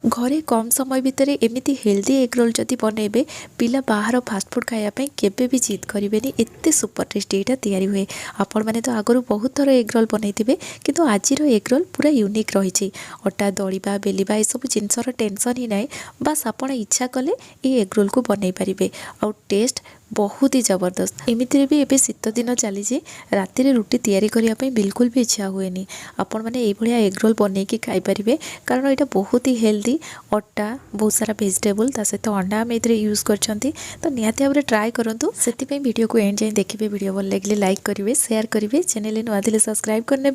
घरे कम समय भितर एमती हेल्दी एग रोल जदि बनइबे पिला बाहर फास्टफुड खायापी केबे भी जिद करेंगे। एत सुपर टेस्टी यहाँ तैयारी हुए। आपण मैंने तो आगु बहुत थर एग रोल बनई किंतु आज एग रोल पूरा यूनिक रही। अटा दलिबा बेलिबा ये सब जिनसर टेंशन ही ना। बास आप इच्छा कले ये एग रोल को बनई पारे आउ टेस्ट बहुत ही जबरदस्त। एमती भी एबे शीत दिन चली राति रुटी तैयारी करने बिल्कुल भी इच्छा हुए। आपण मैंने ये एग रोल बनई खाईपारे कारण यहाँ बहुत ही हेल्दी। अटा बहुत सारा वेजिटेबल सहित अंडा आम ए यूज कर तो निहाती भाव ट्राए करूँ। से वीडियो को एंड जाए देखिए। वीडियो भल लगे लाइक करेंगे शेयर करेंगे। चैनल नुआ थे सब्सक्राइब करने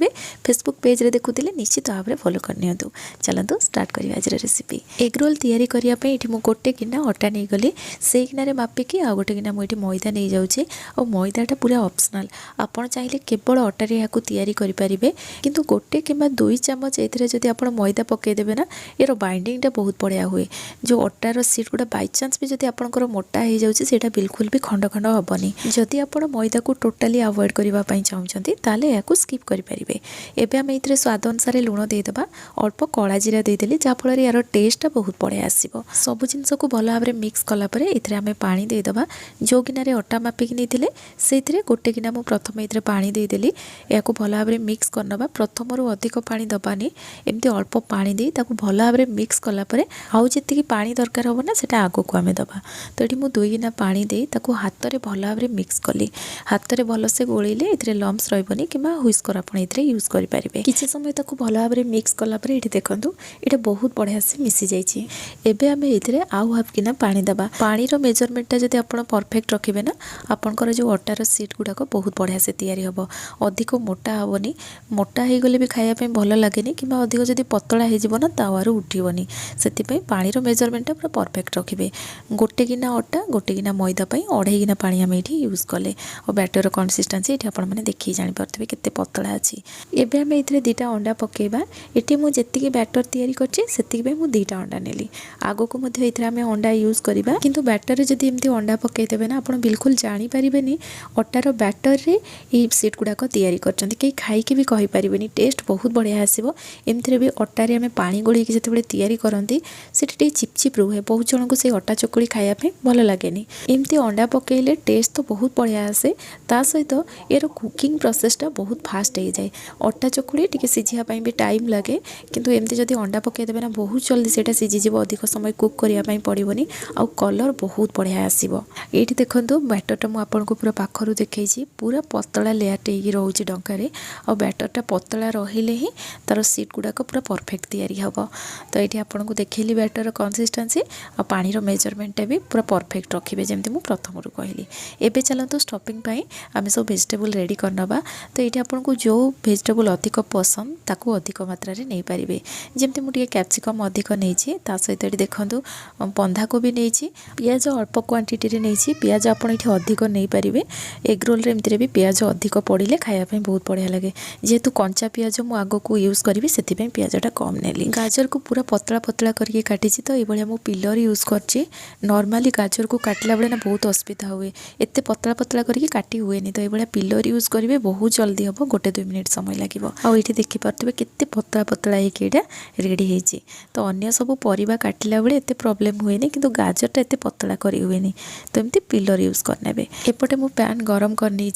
फेसबुक पेज रे देखुले निश्चित भाव में फॉलो करनी। चलतु स्टार्ट करिए आज रेसिपी। एग रोल तैयारी करने ये गोटे गिना अटा नहीं गली से गिनारे मापिकी आ गोटे गिना मुझे मैदा नहीं जाऊँगी। और मैदाटा पूरा ऑप्शनल आपड़ चाहिए केवल अटारे यहाँ तैयारी करेंगे किंतु गोटे कि 2 चामच ये आप मैदा पकईदेवे ना यार बाइंडिंगटा बहुत बढ़िया हुए। जो अटार सीट गुड़ा बाई चान्स भी जब आपंकर मोटा हो जाए बिल्कुल भी खंड खंड हेनी। जदि आप मैदा को टोटाली अवॉइड करने चाहते ताले या स्किप करेंगे। एवं आम ये स्वाद अनुसार लुण देदेबा अल्प कला जीरा देदेली जहाँफल यार टेस्टा बहुत बढ़िया आसो। सब जिनस को भल भाव में मिक्स कलापर ये आम पा देदेबा। जो गिनारे अटा मापिकी नहीं से गोटे गिना मुझे प्रथम ये पा देदेली या भल भाव में मिक्स करनबा। प्रथम अधिक पा दबानी एमती अल्प पा दे भल भाव में मिक्स कलापर आउ जी पानी दरकार हम ना से आग को आम दबा। तो ये मुझे 2 गिना पानी दे हाथ में भल भाव में मिक्स कली। हाथ में भलसे गोलेले ये लम्स रही कि हुस्कर आप यूज करेंगे। किसी समय तक भल भाव में मिक्स कलापर ये देखूँ ये बहुत बढ़िया से मिसी जाइए। आम ये आउ हाफ गिना पानी दबा। पानी मेजरमेंटा जब आप परफेक्ट रखिए ना आपंकर जो अटार सीट गुड़ाक बहुत बढ़िया से तैयारी हम। अधिक मोटा हेनी मोटा हो गले भी खायापी भल लगे कि अधिक जब पतला हो तावारू उठबनी से पानी मेजरमेंटा पूरा परफेक्ट रखिए। गोटे गिना अटा गोटे गिना मैदा 2.5 गिना पानी आम ये यूज कले और बैटर कंसिस्टेंसी ये आपने देखिए जापे के पतला अच्छी। एवं आम ये 2टा अंडा पकेबा। ये मुझे बैटर तैयारी करती मुझे 2टा अंडा नेली। आग को आम अंडा यूज करवा किंतु बैटर जब एमती अंडा पकईदेवे ना आप बिल्कुल जानीपारे अटार बैटर रे ये सीट गुड़ाक तैयारी कर खाई भी कहींपारे टेस्ट बहुत बढ़िया आसो। एमती भी अटारे आम पानी गोल जो तैयारी करती से चिपचिप रुहे। बहुत जन को से अटा चकुड़ी खायापी भल लगे। एमती अंडा पकईले टेस्ट तो बहुत बढ़िया आसे ता सहित यार कुकिंग प्रोसेसटा बहुत फास्ट हो जाए। अटा चकुड़ी टी सीझापी भी टाइम लगे किंतु एमती जब अंडा पकईदेवे ना बहुत जल्दी से सीझीज अधिक समय कुक करने पड़ोनी आउ कलर बहुत बढ़िया आसो। ये देखो बैटरटा मुझे पूरा पाखर देखी पूरा पतला लेयर टे रोचे डंकार आ बैटरटा पतला रहिले ही तार सीट गुड़ाक पूरा परफेक्ट तैयारी हम। तो ये आपको देखली बैटर कंसिस्टेंसी आ पानी मेजरमेंटा भी पूरा परफेक्ट रखिए जमी मुझे प्रथम कहली। एवं चलते स्टफिंग आम सब वेजिटेबल रेडी करनबा। तो ये आपको जो वेजिटेबल अधिक पसंद ताकू अधिक मात्रा नहीं पारे जमी मुझे कैप्सिकम अधिक नहीं सहित ये देखूँ बंधाकोबी नहीं पियाज अल्प क्वांटिटी नहीं पियाज आप अधिक नहीं पारे। एग रोल एमती भी पियाज अधिक पड़े खायापी बहुत बढ़िया लगे। जेहेतु कंचा पियाज मुझे आग को यूज करी से पियाजटा कम नेली। गाजर को पूरा पतला पतला करके काटी तो ये मु पिलर यूज कर नॉर्मली गाजर को काटला बेले ना बहुत असुविधा हुए एत पतला पतला करके काटी हुए तो ये पिलर यूज करेंगे बहुत जल्दी हम 1-2 मिनिट समय लगे। आईटी देखिपे केते पतला पतला होगा रेडी होती। तो अन्य सब परिवा काटिला बेले एत प्रोब्लेम हुए कि गाजरटा एत पतला करी हुए तो एमती पिलर यूज करने। एपटे मु पैन गरम करनी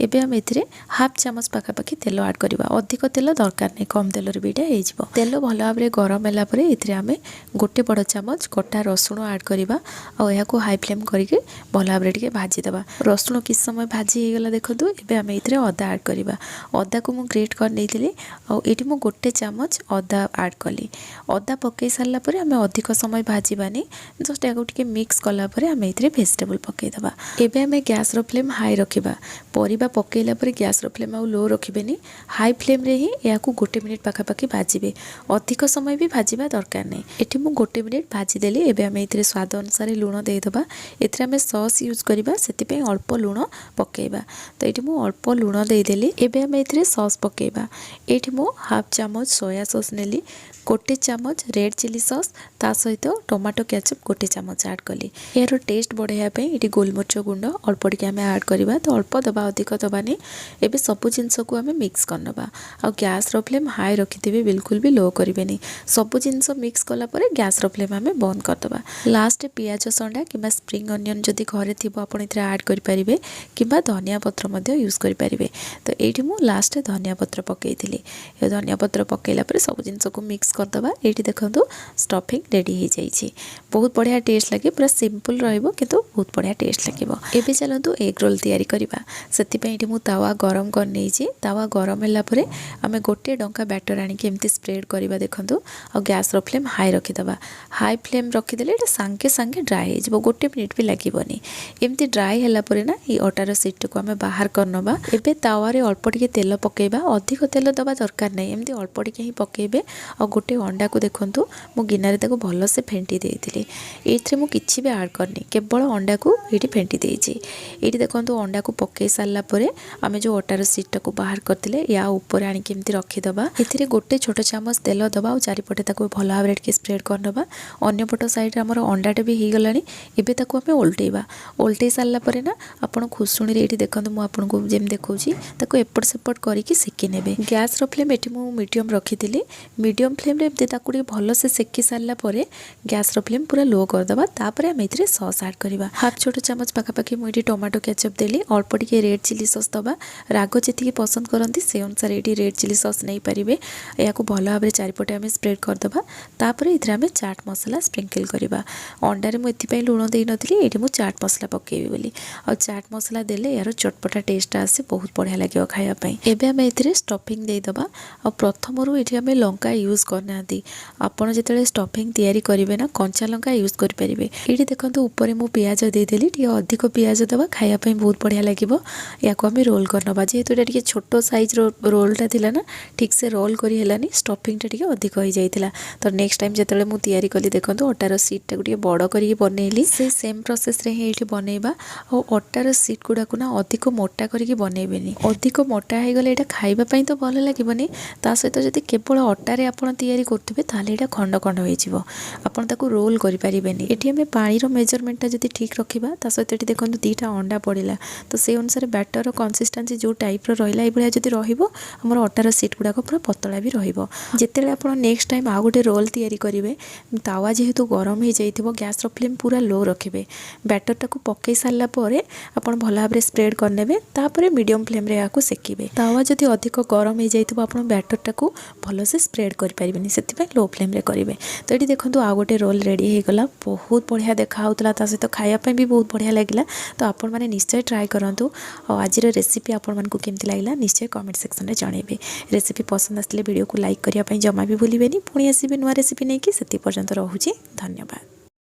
एवं आम ए हाफ चामच पाखापाखि तेल आड करवा। अधिक तेल दरकार नहीं कम तेल भी हो। तेल भल भाव में गरम है ये आम गोटे बड़ चामच कटा रसुण आड करवा और यह हाई फ्लेम करके भल भाव में भाजीदे। रसुण किस समय भाजी होगा देखो ये आम ये अदा आड करवा। अदा को मुझे ग्रेट कर नहीं ये मुझे गोटे चामच अदा आड कली। अदा पकई सारापर आम अधिक समय भाजबानी जस्ट या मिक्स कलापर आम ये भेजिटेबल पकईदे। एवं आम गैस फ्लेम हाई रखा परिबा पकईला गैस फ्लेम आउ लो रखिए हाई फ्लेम रे ही या 1 मिनिट पाखापाखि भाजबे अधिक समय भी भाजवा दरकार नहीं। ये मुझे 1 मिनिट भाजीदेली। एवं आम ये स्वाद अनुसार लुण देदेबा। ये आम सॉस यूज करवा से अल्प लुण पकईबा। तो ये मुझे अल्प लुण देदेली। एवं आम ये सॉस पकईबा। ये मुझे हाफ चामच सोया सॉस नेली गोटे चामच रेड चिली सॉस ता सहित टमाटो केचप गोटे चामच ऐड कली। यार टेस्ट बढ़ाया ये गोलमरिच गुंड अल्प टिके आम ऐड करवा तो अल्प दबा अधिक दबानी एबे सब जिनस को आम मिक्स करनबा आ गैस रो फ्लेम हाई रखिथे बिल्कुल भी लो करेनि सब जिनस मिक्स कलापर गैस रो फ्लेम आम बंद करदबा लास्ट पियाज संडा कि स्प्रिंग अनियन जदि घरे थी आप ऐड करेंगे कि धनिया पत्र यूज करेंगे तो ये मुझे लास्ट धनिया पत्र पकईली धनिया पत्र पकईला सब जिनस को मिक्स करदबा ये देखो स्टफिंग रेडी हो जाइए बहुत बढ़िया टेस्ट लगे पूरा सिंपल रहिबो किंतु बहुत बढ़िया टेस्ट लगे एबे चलतु एग रोल तैयारी करबा सेति मु तावा गरम कर नहीं तावा गरम होला परे आमे गोटे डंका बैटर आनी एमती स्प्रेड करबा देखंतु और गैस रो फ्लेम हाई रखिदबा हाई फ्लेम रखिदेले एटा सांगे सांगे ड्राई हो गोटे मिनिट भी लगभग एमती ड्राई होला परे ना ये अटार सीट को आमे बाहर करनबा एबे तावा रे अल्प टिके तेल पकेबा अधिक तेल दबा दरकार नहीं एमती अल्प टिके ही पकेबे और गोटे अंडा को देखंतु मु गिनारे ताको भल से फेंटी देइतिली एथरे मु किछि भी ऐड करनी केवल अंडा को ये फेंटी देइछि ये देखंतु अंडा को पकई सारला परे आमे जो अटार सीट को बाहर करथिले या ऊपर आनी केमती रखिदबा एथिरे गोटे छोट चामच तेल दबा और चारिपटे ताको भल भाव रे स्प्रेड करनबा अन्य पट साइड रे हमर अंडाटे भी हो गलानी एबे ताको आमे उल्टेबा उल्टे सारला परे ना आपण खुसुणी रे एठी देखंतु मु आपन को जेम देखौची ताको एपट सेपट करिकि सेकी नेबे गैस रो फ्लेम एठी मु मीडियम रखिथिली मीडियम फ्लेम रे एमती ताको भल से सेकी सारला परे गैस रो फ्लेम पूरा लो करदबा तापरे आमे एथिरे सॉस ऐड करबा हाफ छोट चामच पाखापाखि मु एठी टमाटो केचप देली अल्प टिके रेड चिली सॉस दबा राग जेतिकी पसंद करंती से अनुसार एठी रेड चिली सॉस नहीं पारिबे याकू भल भाव रे चारिपटे आमे स्प्रेड करदबा तापरे इथरे आमे चाट मसला स्प्रिंकल करबा अंडा रे मु एथि पई लूण देई नथिली एठी मु चाट मसला पकेबी बोली और चाट मसला देले यार चटपटा टेस्ट आसे बहुत बढ़िया लागियो खाया पई एबे आमे एथिरे स्टफिंग देई दबा और प्रथम रु एठी आमे लंका यूज करनाती आपण जेतेले स्टफिंग तयारी करिवे ना कंचा लंका यूज करि परिबे एठी देखंतु ऊपर मु प्याज देई देली टी अधिक प्याज दबा खाया पई बहुत बढ़िया लागिबो याको आमे रोल करनबा जेहेतु एटा टिके छोटो साइज रो रोलटा थिला ना ठीक से रोल करी हेलानी स्टफिंग टा टिके अधिक हो जाइतिला तो नेक्स्ट टाइम जेतेले मु तयारी कली देखंतु अटार सीट टा टिके बड़ करी बनैली से सेम प्रोसेस रे हे एठी बनैबा और अटार सीट गुडा को ना अधिक मोटा करी बनैबेनी अधिक मोटा हे गले एटा खाइबा पई तो भल लागिबनी ता सहित जदि केवल अटा रे आपण तयारी करथिबे ताले एटा खंड खंड होई जिवो आपण ताको रोल करि परिबेनी एठी हमें पानी रो मेजरमेंट टा जदि ठीक रखिबा ता सहित एठी देखंतु दीटा अंडा पड़िला तो से अनुसार बैटर रो कंसिस्टेंसी जो टाइप रो रहिला ए भलिया जदि रहिबो हमर अटार सीट गुडा को पूरा पतला भी रहिबो जेतेले आपण नेक्स्ट टाइम आ गोटे रोल तयारी करिवे तावा जेहेतु गरम हो जाइथिबो गैस रो फ्लेम पूरा लो रखिबे बैटर टाको पकई सारला परे आपण भल भाबरे स्प्रेड करनेबे तापरे मीडियम फ्लेम रे याको सेकिबे तावा जदि अधिक गरम हो जाइथिबो आपण बैटर टाको भल से स्प्रेड करि परिबेनी सेति पय लो फ्लेम रे करिवे तो एठी देखंतु आ गोटे रोल रेडी हे गला बहुत बढ़िया देखा होतला ता सहित खाया पय भी बहुत बढ़िया लागिला तो आपण माने निश्चय ट्राई करंतु और आज रेसिपी आपण मन को केमति लागिला निश्चय कमेंट सेक्शन रे जणेबे रेसिपी पसंद आसले वीडियो को लाइक करिया पय जमा भी भूलिबेनी पुणी आसीबे नुवा रेसिपी नै कि सेति पर्यंत रहूची धन्यवाद।